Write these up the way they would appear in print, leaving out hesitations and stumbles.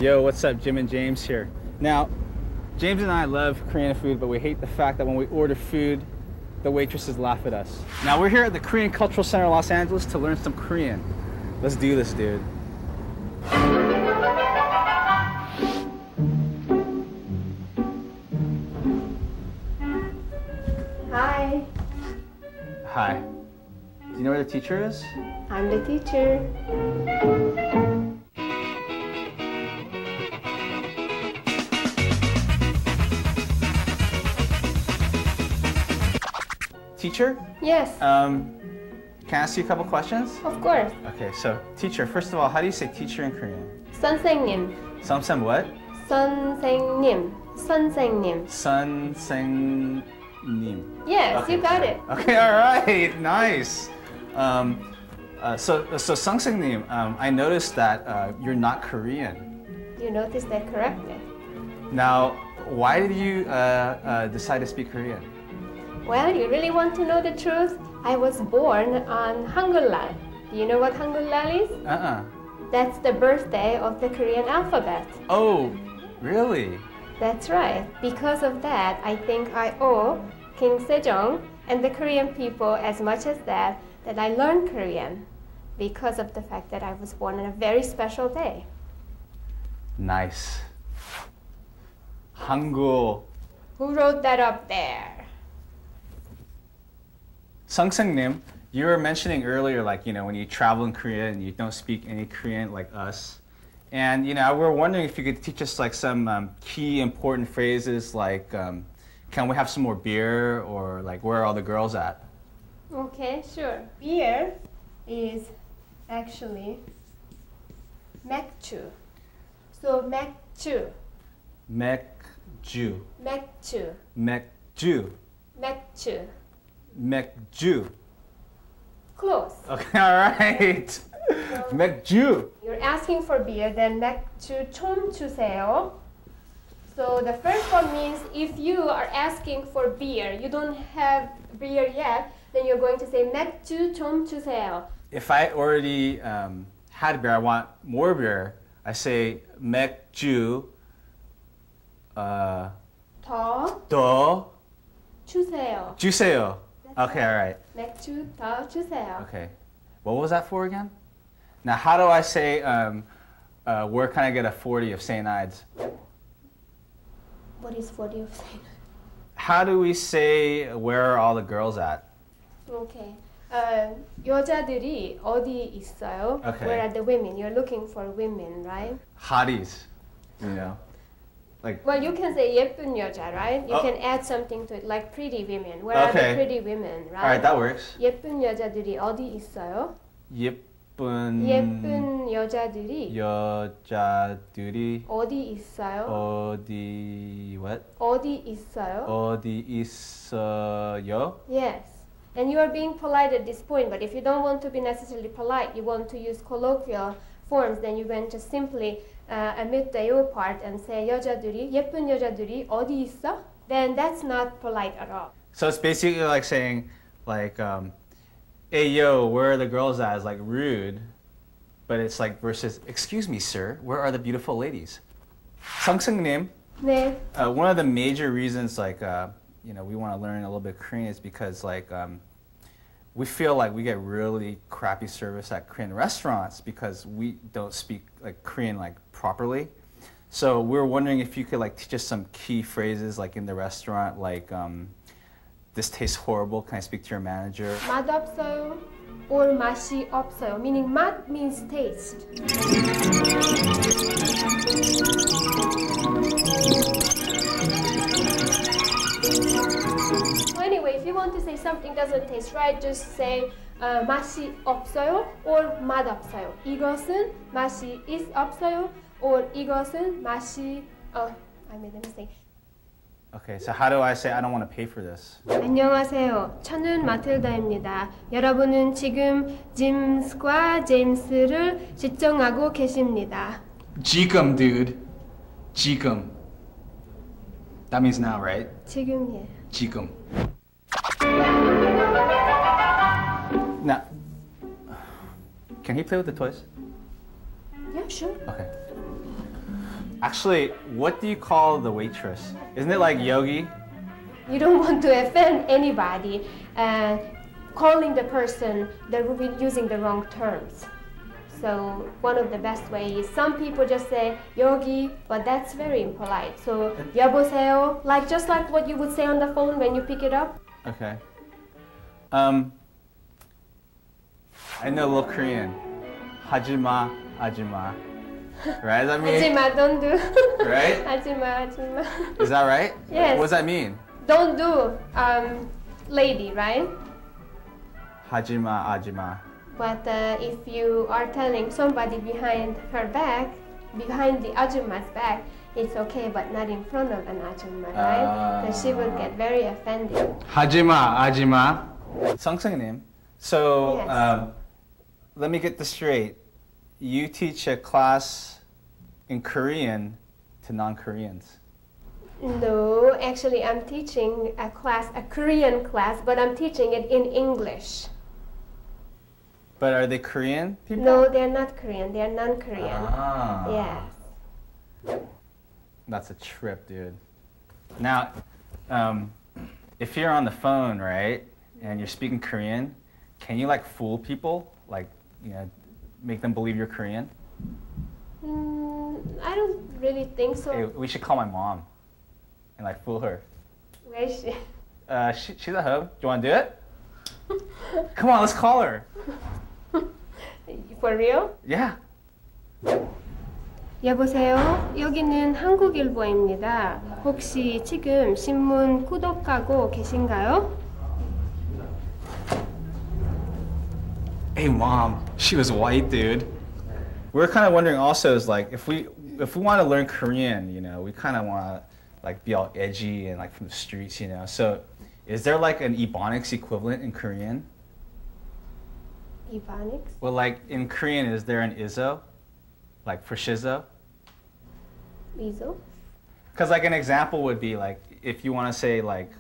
Yo, what's up? Jim and James here. Now, James and I love Korean food, but we hate the fact that when we order food, the waitresses laugh at us. Now, we're here at the Korean Cultural Center of Los Angeles to learn some Korean. Let's do this, dude. Hi, Hi. Do you know where the teacher is? I'm the teacher. Teacher? Yes, Can I ask you a couple questions? of course. Okay, so teacher, first of all, how do you say teacher in Korean? 선생님, Samsem what? 선생님, 선생님. Sun-seng-nim. Yes, Okay, you got sorry. it. Okay, all right, nice. So Sung-seng-nim, I noticed that you're not Korean. You noticed that correctly. Now, why did you decide to speak Korean? Well, you really want to know the truth? I was born on Hangulal. Do you know what Hangulal is? That's the birthday of the Korean alphabet. Oh, really? That's right. Because of that, I think I owe King Sejong and the Korean people as much as that I learned Korean because of the fact that I was born on a very special day. Nice. Hangul. Who wrote that up there? Sung-seng-nim, you were mentioning earlier, like, when you travel in Korea and you don't speak any Korean like us. And, we're wondering if you could teach us, like, some key important phrases like, can we have some more beer? Or, like, where are all the girls at? Okay, sure. Beer is actually 맥주. So 맥주, 맥주. 맥주, 맥주. 맥주. 맥주. Close. Okay, all right. 맥주. You're asking for beer, then 맥주 좀 주세요. So the first one means if you are asking for beer, you don't have beer yet, then you're going to say 맥주 좀 주세요. If I already had beer, I want more beer, I say 맥주 더 더 주세요. 주세요. Okay, all right. 맥주 더 주세요. Okay. What was that for again? Now, how do I say, where can I get a 40 of St. Ides? What is 40 of saying? How do we say, where are all the girls at? Okay. 여자들이 어디 있어요? Okay. Where are the women? You're looking for women, right? Hotties, Well, you can say 예쁜 여자, right? You Oh. can add something to it, like pretty women. Where are Okay. the pretty women, right? All right, that works. 예쁜 여자들이 어디 있어요? 예쁜 예쁜 여자들이 여자들이 어디 있어요? what? 어디 있어요? 어디 있어요? Yes. And you are being polite at this point, but if you don't want to be necessarily polite, you want to use colloquial forms, then you can just simply omit the yo part and say 여자들이, 예쁜 여자들이 어디 있어? Then that's not polite at all. So it's basically like saying, like, hey, yo, where are the girls at? It's like rude, but it's like versus, excuse me, sir, where are the beautiful ladies? Sung-seng-nim, 네. one of the major reasons, like, we want to learn a little bit Korean is because, like, we feel like we get really crappy service at Korean restaurants because we don't speak, like, Korean, like, properly. So we're wondering if you could, like, teach us some key phrases, like, in the restaurant, like, this tastes horrible, can I speak to your manager? 맛없어요 or 맛이 없어요. Meaning 맛 means taste. So anyway, if you want to say something doesn't taste right, just say 맛이 없어요 or 맛없어요. 이것은 맛이 없어요 or 이것은 맛이 I made a mistake. Okay, so how do I say I don't want to pay for this? 안녕하세요. 저는 마틸다입니다. 여러분은 지금 짐스과 제임스를 시청하고 계십니다. 지금, dude. 지금. That means now, right? 지금이에요. 지금. Now, can he play with the toys? Yeah, sure. Okay. Actually, what do you call the waitress? Isn't it like yogi? You don't want to offend anybody, calling the person that will be using the wrong terms. So one of the best ways is some people just say yogi, but that's very impolite. So 여보세요, like just like what you would say on the phone when you pick it up. Okay. I know a little Korean. Hajima, ajima. Right? Does that mean? 하지마, don't do. Right? 하지마, 하지마. Is that right? Yes. What does that mean? Don't do, lady, right? Hajima, ajima. But if you are telling somebody behind her back, behind the ajuma's back, it's okay, but not in front of an ajumma, right? Because she will get very offended. Hajima, ajima. Sungseonim. So Yes. let me get this straight. You teach a class in Korean to non-Koreans. No, actually I'm teaching a class, a Korean class, but I'm teaching it in English. But are they Korean people? No, they're not Korean, they're non-Korean. Ah. Yes. That's a trip, dude. Now, if you're on the phone, right, and you're speaking Korean, can you like fool people? Like, you know, make them believe you're Korean? I don't really think so. Hey, we should call my mom and like fool her. Where is she? She's at home. Do you want to do it? Come on, let's call her. For real? Yeah. 여보세요? 여기는 한국일보입니다. 혹시 지금 신문 구독하고 계신가요? Hey, mom. She was white, dude. We're kind of wondering also is like if we want to learn Korean, you know, we kind of want to like be all edgy and like from the streets, you know. So, is there like an Ebonics equivalent in Korean? Ebonics? Well, like in Korean, is there an Izzo? Like for shizo? Weasel? Because like an example would be like if you want to say like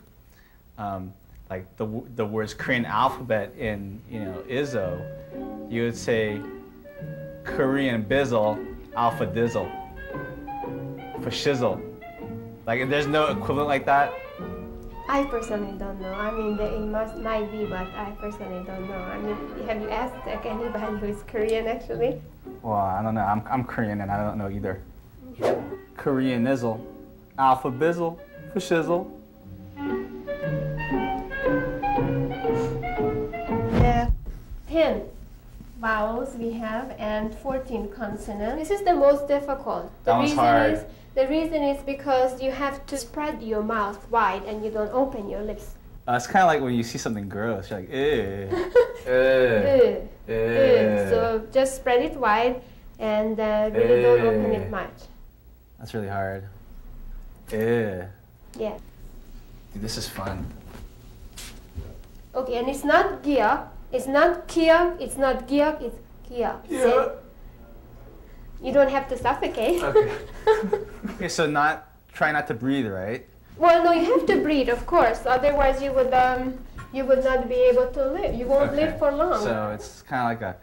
the words Korean alphabet in, you know, Izzo, you would say Korean bizzle, alpha dizzle for shizzle. Like there's no equivalent like that. I personally don't know. I mean, might be, but I personally don't know. I mean, have you asked like anybody who is Korean actually? Well, I don't know. I'm Korean and I don't know either. Korean nizzle, alpha bizzle for shizzle. The 10 vowels we have and 14 consonants. This is the most difficult. That one's hard. The reason is because you have to spread your mouth wide and you don't open your lips. It's kind of like when you see something gross, you're like, ew. So just spread it wide and really don't open it much. That's really hard. Ew. Yeah. Dude, this is fun. Okay, and it's not giyak, it's not kiyak, it's not giyak, it's kiyak. Yeah. You don't have to suffocate. Okay. Okay, so try not to breathe, right? Well, no, you have to breathe, of course. Otherwise, you would not be able to live. You won't live for long. So it's kind of like a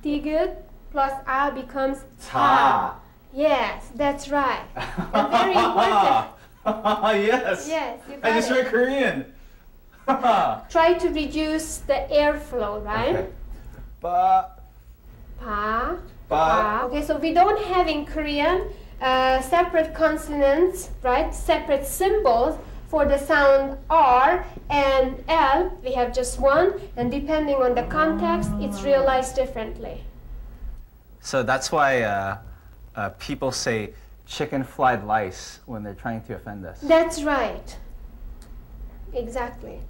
Tigud plus a becomes ta. Yes, that's right. And very important. Yes. Yes, you got I just it. read Korean. Try to reduce the airflow, right? Okay. Ba. Pa. Ba. Okay, so we don't have in Korean separate consonants, right? Separate symbols for the sound R and L. We have just one, and depending on the context, it's realized differently. So that's why people say chicken fried lice when they're trying to offend us. That's right. Exactly.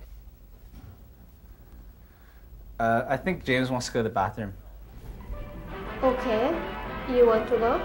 I think James wants to go to the bathroom. Okay, you want to go?